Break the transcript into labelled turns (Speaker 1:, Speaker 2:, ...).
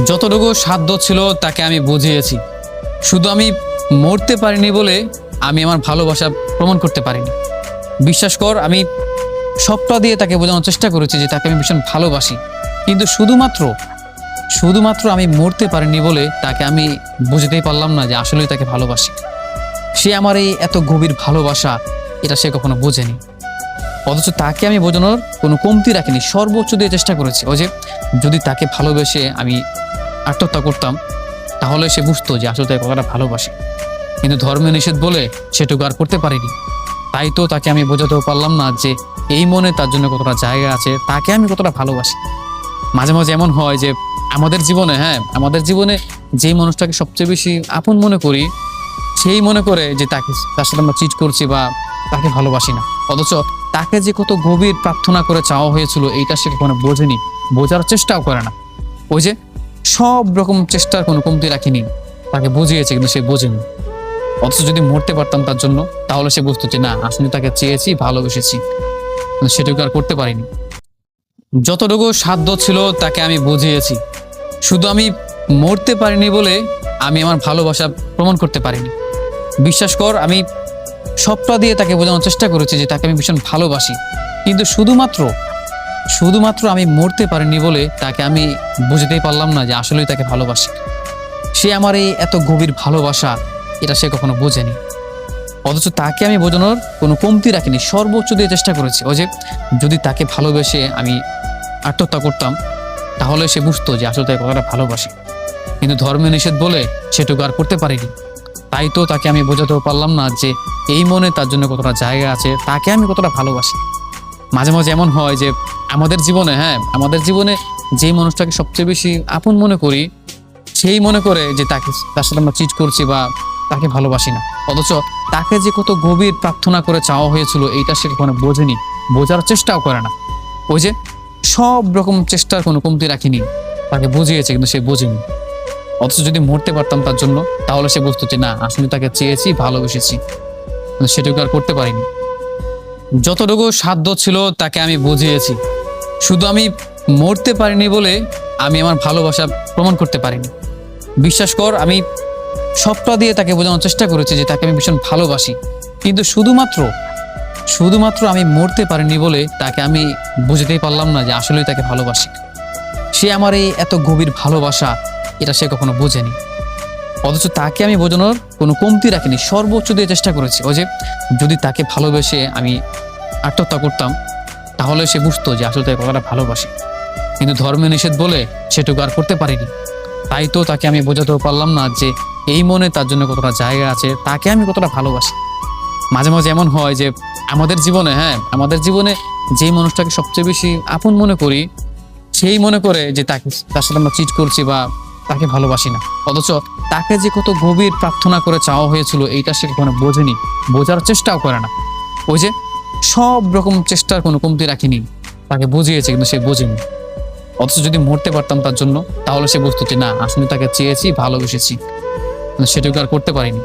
Speaker 1: যতটুকু সাধ্য ছিল তাকে আমি বুঝিয়েছি। শুধু আমি মরতে পারিনি বলে আমি আমার ভালোবাসা প্রমাণ করতে পারিনি। বিশ্বাস কর, আমি সবটা দিয়ে তাকে বোঝানোর চেষ্টা করেছি যে তাকে আমি ভীষণ ভালোবাসি, কিন্তু শুধুমাত্র আমি মরতে পারিনি বলে তাকে আমি বুঝতেই পারলাম না যে আসলেই তাকে ভালোবাসি। সে আমার এই এত গভীর ভালোবাসা এটা সে কখনো বোঝেনি, অথচ তাকে আমি বোঝানোর কোনো কমতি রাখিনি, সর্বোচ্চ দিয়ে চেষ্টা করেছি। ও যে যদি তাকে ভালোবেসে আমি আত্মহত্যা করতাম তাহলে সে বুঝতো যে আসলে তাকে কতটা ভালোবাসি, কিন্তু ধর্মীয় নিষেধ বলে সেটুকু আর করতে পারিনি। তাই তো তাকে আমি বোঝাতেও পারলাম না যে এই মনে তার জন্য কতটা জায়গা আছে, তাকে আমি কতটা ভালোবাসি। মাঝে মাঝে এমন হয় যে আমাদের জীবনে যেই মানুষটাকে সবচেয়ে বেশি আপন মনে করি সেই মনে করে যে তার সাথে আমরা চিট করছি বা তাকে ভালোবাসি না, অথচ তাকে যে কত গভীর প্রার্থনা করে চাওয়া হয়েছিল এইটা সে কখনো বোঝেনি, বোঝার চেষ্টাও করে না। ওই যে সব রকম চেষ্টার কোনো কমতি রাখিনি, তাকে বুঝিয়েছে কিন্তু সে বোঝেনি। অথচ যদি মরতে পারতাম তার জন্য তাহলে সে বুঝতো যে না, আসলে তাকে চেয়েছি, ভালোবেসেছি, কিন্তু সেটুকু আর করতে পারিনি। যতটুকু সাধ্য ছিল তাকে আমি বুঝিয়েছি। শুধু আমি মরতে পারিনি বলে আমি আমার ভালোবাসা প্রমাণ করতে পারিনি। বিশ্বাস কর, আমি সবটা দিয়ে তাকে বোঝানোর চেষ্টা করেছি যে তাকে আমি ভীষণ ভালোবাসি, কিন্তু শুধুমাত্র আমি মরতে পারিনি বলে তাকে আমি বুঝতেই পারলাম না যে আসলেই তাকে ভালোবাসি। সে আমার এই এত গভীর ভালোবাসা এটা সে কখনো বোঝেনি, অথচ তাকে আমি বোঝানোর কোনো কমতি রাখিনি, সর্বোচ্চ দিয়ে চেষ্টা করেছি। ও যে যদি তাকে ভালোবেসে আমি আত্মহত্যা করতাম তাহলে সে বুঝতো যে আসলে তাকে কতটা ভালোবাসি, কিন্তু ধর্মীয় নিষেধ বলে সেটুকু আর করতে পারিনি। তাই তো তাকে আমি বোঝাতেও পারলাম না যে এই মনে তার জন্য কতটা জায়গা আছে, তাকে আমি কতটা ভালোবাসি। মাঝে মাঝে এমন হয় যে আমাদের জীবনে যেই মানুষটাকে সবচেয়ে বেশি আপন মনে করি সেই মনে করে যে তার সাথে আমরা চিট করছি বা তাকে ভালোবাসি না, অথচ তাকে যে কত গভীর প্রার্থনা করে চাওয়া হয়েছিল এইটা সে কখনো বোঝেনি, বোঝার চেষ্টাও করে না। ওই যে সব রকম চেষ্টার কোনো কমতি রাখিনি, তাকে বুঝিয়েছে কিন্তু সে বোঝেনি। অথচ যদি মরতে পারতাম তার জন্য তাহলে সে বুঝতো যে না, আসলে তাকে চেয়েছি, ভালোবেসেছি, কিন্তু সেটুকু আর করতে পারিনি। যতটুকু সাধ্য ছিল তাকে আমি বুঝিয়েছি। শুধু আমি মরতে পারিনি বলে আমি আমার ভালোবাসা প্রমাণ করতে পারিনি। বিশ্বাস কর, আমি সবটা দিয়ে তাকে বোঝানোর চেষ্টা করেছি যে তাকে আমি ভীষণ ভালোবাসি, কিন্তু শুধুমাত্র আমি মরতে পারিনি বলে তাকে আমি বুঝতেই পারলাম না যে আসলেই তাকে ভালোবাসি। সে আমার এই এত গভীর ভালোবাসা এটা সে কখনো বোঝেনি, অথচ তাকে আমি বোঝানোর কোনো কমতি রাখিনি, সর্বোচ্চ দিয়ে চেষ্টা করেছি। ও যে যদি তাকে ভালোবেসে আমি আত্মহত্যা করতাম তাহলে সে বুঝতো যে আসলে তাকে কতটা ভালোবাসি, কিন্তু ধর্মীয় নিষেধ বলে সেটুকু আর করতে পারিনি। তাই তো তাকে আমি বোঝাতেও পারলাম না যে এই মনে তার জন্য কতটা জায়গা আছে, তাকে আমি কতটা ভালোবাসি। মাঝে মাঝে এমন হয় যে আমাদের জীবনে যেই মানুষটাকে সবচেয়ে বেশি আপন মনে করি সেই মনে করে যে তার সাথে আমরা চিট করছি বা তাকে ভালোবাসি না, অথচ তাকে যে কত গভীর প্রার্থনা করে চাওয়া হয়েছিল এইটা সে কখনো বোঝেনি, বোঝার চেষ্টাও করে না। ওই যে সব রকম চেষ্টার কোনো কমতি রাখিনি, তাকে বুঝিয়েছে কিন্তু সে বোঝেনি। অথচ যদি মরতে পারতাম তার জন্য তাহলে সে বুঝতো যে না, আসলে তাকে চেয়েছি, ভালোবেসেছি, কিন্তু সেটুকু আর করতে পারিনি।